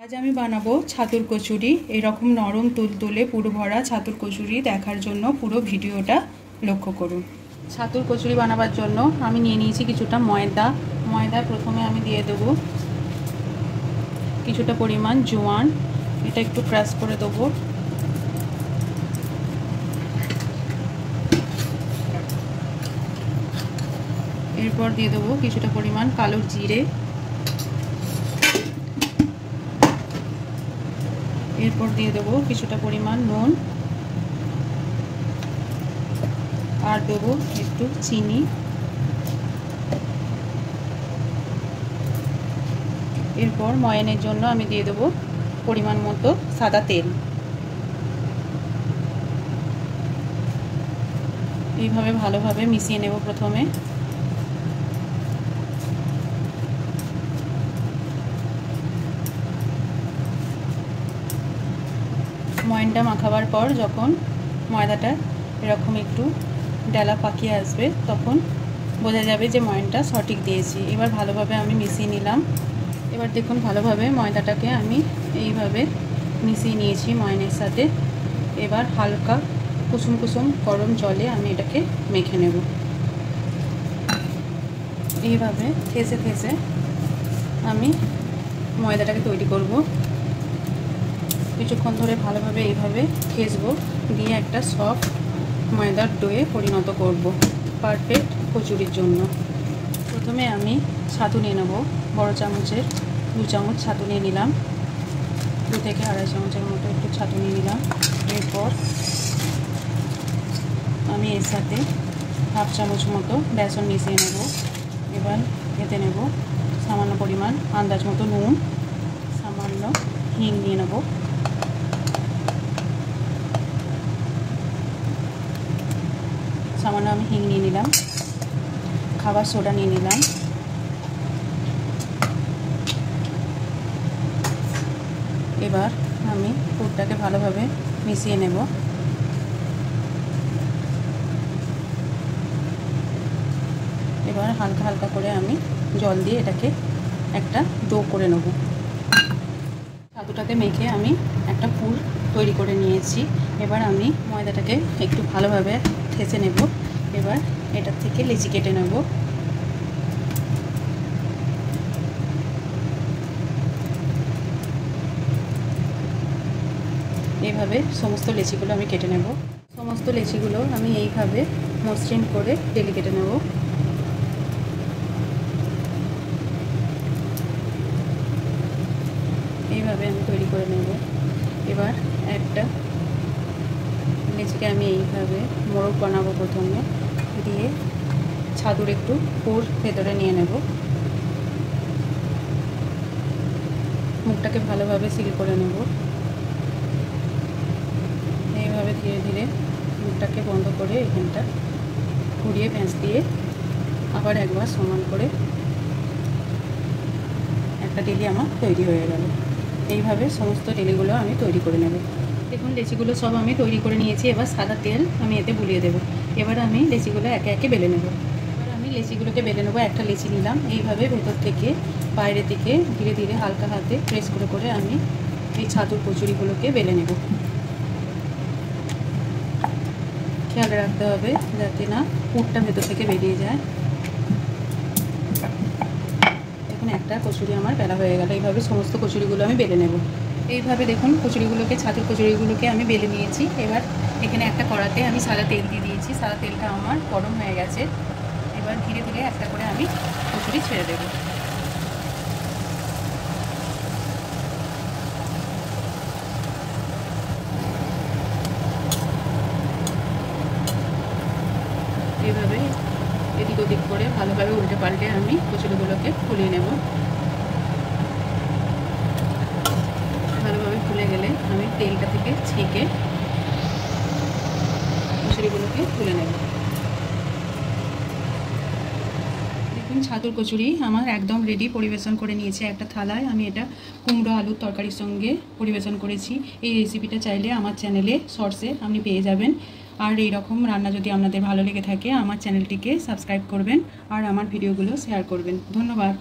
आज আমি বানাবো ছাতুর কচুরি। এরকম নরম তুলতুলে পুরো ভরা ছাতুর কচুরি দেখার জন্য পুরো ভিডিওটা লক্ষ্য করুন। ছাতুর কচুরি বানাবার জন্য আমি নিয়ে নিয়েছি কিছুটা ময়দা প্রথমে আমি দিয়ে দেব কিছুটা পরিমাণ জোয়ান, এটা একটু ক্রাশ করে দেবো। এরপর দিয়ে দেবো কিছুটা পরিমাণ কালো জিরে, এরপর দিয়ে দেবো কিছুটা পরিমাণ নুন আর দেবো একটু চিনি। এরপর ময়ানের জন্য আমি দিয়ে দেবো পরিমাণ মতো সাদা তেল। এইভাবে ভালোভাবে মিশিয়ে নেব। প্রথমে ময়ানটা মাখাবার পর যখন ময়দাটা এরকম একটু ডালা পাকিয়ে আসবে তখন বোঝা যাবে যে ময়ানটা সঠিক দিয়েছি। এবার ভালোভাবে আমি মিশিয়ে নিলাম। এবার দেখুন ভালোভাবে ময়দাটাকে আমি এইভাবে মিশিয়ে নিয়েছি ময়ানের সাথে। এবার হালকা কুসুম কুসুম গরম জলে আমি এটাকে মেখে নেব। এইভাবে থেসে থেসে আমি ময়দাটাকে তৈরি করব। কিছুক্ষণ ধরে ভালোভাবে এইভাবে ঠেসবো, দিয়ে একটা সফট ময়দার ডোয়ে পরিণত করব পারফেক্ট কচুরির জন্য। প্রথমে আমি ছাতু নিয়ে নেব। বড় চামচের 2 চামচ ছাতু নিয়ে নিলাম, 2 থেকে আড়াই চামচের মতো একটু ছাতু নিয়ে নিলাম। এরপর আমি এর সাথে 1/2 চামচ মতো বেসন মিশিয়ে নেব। এবার এতে নেব সামান্য পরিমাণ আন্দাজ মতো নুন, সামান্য হিং নিয়ে নেব, সামান্য আমি হিং নিয়ে নিলাম, খাবার সোডা নিয়ে নিলাম। এবার আমি পুরটাকে ভালোভাবে মিশিয়ে নেব। এবার হালকা হালকা করে আমি জল দিয়ে এটাকে একটা ডো করে নেব। ছাতুটাকে মেখে আমি একটা পুর তৈরি করে নিয়েছি। এবার আমি ময়দাটাকে একটু ভালোভাবে ঠেসে নেব। এবার এটার থেকে লেচি কেটে নেব। এইভাবে সমস্ত লেচিগুলো আমি কেটে নেব। সমস্ত লেচিগুলো আমি এইভাবে মসৃণ করে ডেলি কেটে নেব। এইভাবে আমি তৈরি করে নেব। এবার একটা লেচিকে আমি এইভাবে মোড়ক বানাবো। প্রথমে দিয়ে ছাতুর একটু পুর ভেতরে নিয়ে নেব। মুখটাকে ভালোভাবে সিল করে নেব। এইভাবে ধীরে ধীরে মুখটাকে বন্ধ করে এখানটা ঘুরিয়ে প্যাঁচ দিয়ে আবার একবার সমান করে একটা ডেলি আমার তৈরি হয়ে গেল। এইভাবে সমস্ত ডেলিগুলো আমি তৈরি করে নেব। দেখুন লেচিগুলো সব আমি তৈরি করে নিয়েছি। এবার সাদা তেল আমি এতে বুলিয়ে দেব। এবার আমি লেচিগুলো একে একে বেলে নেব। এবার আমি লেচিগুলোকে বেলে নেব। একটা লেচি নিলাম, এইভাবে ভেতর থেকে বাইরে থেকে ধীরে ধীরে হালকা হাতে প্রেস করে করে আমি এই ছাতুর কচুরিগুলোকে বেলে নেব। খেয়াল রাখতে হবে যাতে না পুরটা ভেতর থেকে বেরিয়ে যায়। দেখুন একটা কচুরি আমার বেলা হয়ে গেল। এইভাবে সমস্ত কচুরিগুলো আমি বেলে নেব। এইভাবে দেখুন কচুরিগুলোকে, ছাতুর কচুরিগুলোকে আমি বেলে নিয়েছি। এবার এখানে একটা কড়াতে আমি সাদা তেল দিয়ে দিয়েছি। সাদা তেলটা আমার গরম হয়ে গেছে। এবার ধীরে ধীরে একটা করে আমি কচুরি ছেড়ে দেব। এইভাবে এদিক ওদিক করে ভালোভাবে উল্টে পাল্টে আমি কচুরিগুলোকে ফুলিয়ে নেব। ভালোভাবে ফুলে গেলে আমি তেলটা থেকে ছেঁকে কচুরিগুলোকে তুলে নেব। দেখুন ছাতুর কচুরি আমার একদম রেডি। পরিবেশন করে নিয়েছি একটা থালায়। আমি এটা কুমড়ো আলুর তরকারির সঙ্গে পরিবেশন করেছি। এই রেসিপিটা চাইলে আমার চ্যানেলে শর্টসে আপনি পেয়ে যাবেন। আর এই রকম রান্না যদি আপনাদের ভালো লেগে থাকে আমার চ্যানেলটিকে সাবস্ক্রাইব করবেন আর আমার ভিডিওগুলো শেয়ার করবেন। ধন্যবাদ।